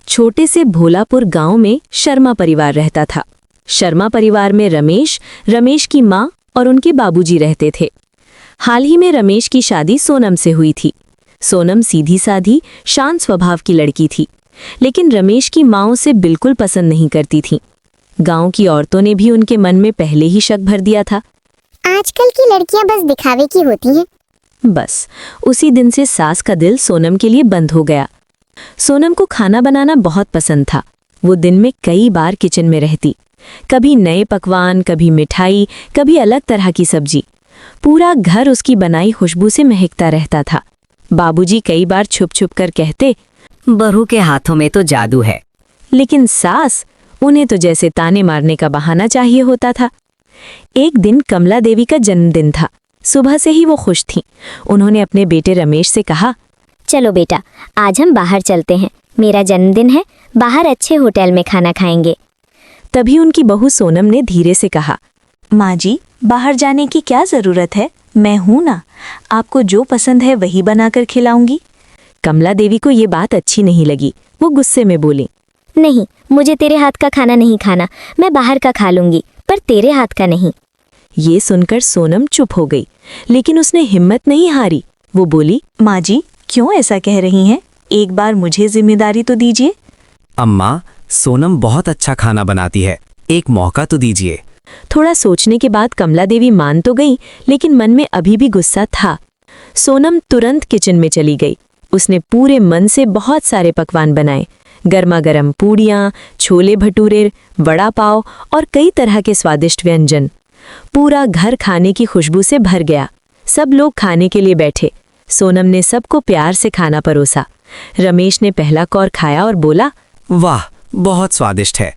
छोटे से भोलापुर गांव में शर्मा परिवार रहता था। शर्मा परिवार में रमेश, रमेश की माँ और उनके बाबूजी रहते थे। हाल ही में रमेश की शादी सोनम से हुई थी। सोनम सीधी साधी, शांत स्वभाव की लड़की थी, लेकिन रमेश की माँ उसे बिल्कुल पसंद नहीं करती थी। गांव की औरतों ने भी उनके मन में पहले ही शक भर दिया था। आजकल की लड़कियां बस दिखावे की होती हैं। बस उसी दिन से सास का दिल सोनम के लिए बंद हो गया। सोनम को खाना बनाना बहुत पसंद था। वो दिन में कई बार किचन में रहती, कभी नए पकवान, कभी मिठाई, कभी अलग तरह की सब्जी। पूरा घर उसकी बनाई खुशबू से महकता रहता था। बाबूजी कई बार छुप छुप कर कहते, बहू के हाथों में तो जादू है। लेकिन सास, उन्हें तो जैसे ताने मारने का बहाना चाहिए होता था। एक दिन कमला देवी का जन्मदिन था। सुबह से ही वो खुश थीं। उन्होंने अपने बेटे रमेश से कहा, चलो बेटा, आज हम बाहर चलते हैं। मेरा जन्मदिन है, बाहर अच्छे होटल में खाना खाएंगे। तभी उनकी बहू सोनम ने धीरे से कहा, माँ जी, बाहर जाने की क्या जरूरत है, मैं हूं ना, आपको जो पसंद है वही बनाकर खिलाऊंगी। कमला देवी को ये बात अच्छी नहीं लगी। वो गुस्से में बोली, नहीं, मुझे तेरे हाथ का खाना नहीं खाना, मैं बाहर का खा लूंगी, पर तेरे हाथ का नहीं। ये सुनकर सोनम चुप हो गई, लेकिन उसने हिम्मत नहीं हारी। वो बोली, माँ जी, क्यों ऐसा कह रही हैं? एक बार मुझे जिम्मेदारी तो दीजिए। अम्मा, सोनम बहुत अच्छा खाना बनाती है, एक मौका तो दीजिए। थोड़ा सोचने के बाद कमला देवी मान तो गई, लेकिन मन में अभी भी गुस्सा था। सोनम तुरंत किचन में चली गई। उसने पूरे मन से बहुत सारे पकवान बनाए, गर्मा गर्म पूड़ियाँ, छोले भटूरे, वड़ा पाव और कई तरह के स्वादिष्ट व्यंजन। पूरा घर खाने की खुशबू से भर गया। सब लोग खाने के लिए बैठे। सोनम ने सबको प्यार से खाना परोसा। रमेश ने पहला कौर खाया और बोला, वाह, बहुत स्वादिष्ट है।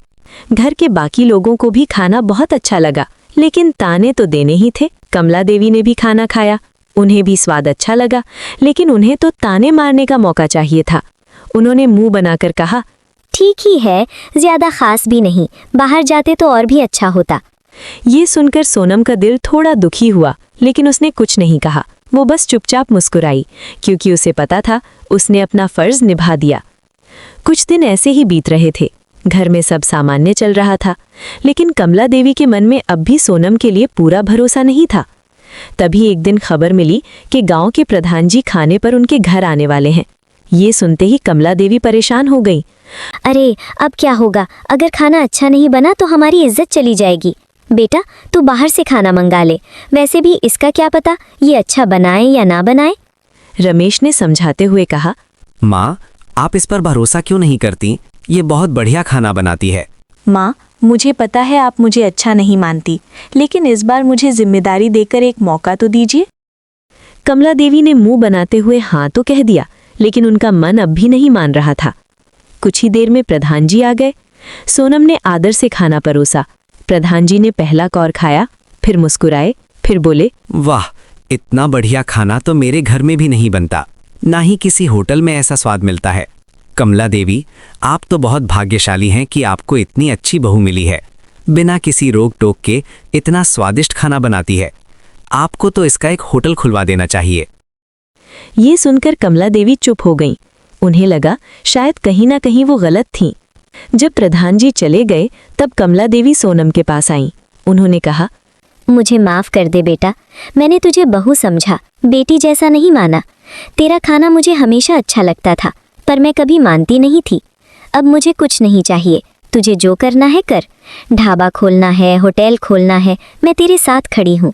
घर के बाकी लोगों को भी खाना बहुत अच्छा लगा, लेकिन ताने तो देने ही थे। कमला देवी ने भी खाना खाया। उन्हें भी स्वाद अच्छा लगा, लेकिन उन्हें तो ताने मारने का मौका चाहिए था। उन्होंने मुंह बनाकर कहा, ठीक ही है, ज्यादा खास भी नहीं, बाहर जाते तो और भी अच्छा होता। ये सुनकर सोनम का दिल थोड़ा दुखी हुआ, लेकिन उसने कुछ नहीं कहा। वो बस चुपचाप मुस्कुराई, क्योंकि उसे पता था उसने अपना फर्ज निभा दिया। कुछ दिन ऐसे ही बीत रहे थे। घर में सब सामान्य चल रहा था, लेकिन कमला देवी के मन में अब भी सोनम के लिए पूरा भरोसा नहीं था। तभी एक दिन खबर मिली कि गांव के प्रधान जी खाने पर उनके घर आने वाले हैं। ये सुनते ही कमला देवी परेशान हो गई। अरे, अब क्या होगा? अगर खाना अच्छा नहीं बना तो हमारी इज्जत चली जाएगी। बेटा, तू बाहर से खाना मंगा ले, वैसे भी इसका क्या पता ये अच्छा बनाए या ना बनाए। रमेश ने समझाते हुए कहा, माँ, आप इस पर भरोसा क्यों नहीं करती? ये बहुत बढ़िया खाना बनाती है। माँ, मुझे पता है आप मुझे अच्छा नहीं मानती, लेकिन इस बार मुझे जिम्मेदारी देकर एक मौका तो दीजिए। कमला देवी ने मुंह बनाते हुए हाँ तो कह दिया, लेकिन उनका मन अब भी नहीं मान रहा था। कुछ ही देर में प्रधान जी आ गए। सोनम ने आदर से खाना परोसा। प्रधान जी ने पहला कौर खाया, फिर मुस्कुराए, फिर बोले, वाह, इतना बढ़िया खाना तो मेरे घर में भी नहीं बनता, ना ही किसी होटल में ऐसा स्वाद मिलता है। कमला देवी, आप तो बहुत भाग्यशाली हैं कि आपको इतनी अच्छी बहू मिली है। बिना किसी रोक टोक के इतना स्वादिष्ट खाना बनाती है। आपको तो इसका एक होटल खुलवा देना चाहिए। ये सुनकर कमला देवी चुप हो गईं। उन्हें लगा शायद कहीं ना कहीं वो गलत थीं। जब प्रधान जी चले गए, तब कमला देवी सोनम के पास आईं। उन्होंने कहा, मुझे माफ कर दे बेटा, मैंने तुझे बहू समझा, बेटी जैसा नहीं माना। तेरा खाना मुझे हमेशा अच्छा लगता था, पर मैं कभी मानती नहीं थी। अब मुझे कुछ नहीं चाहिए, तुझे जो करना है कर। ढाबा खोलना है, होटल खोलना है, मैं तेरे साथ खड़ी हूँ।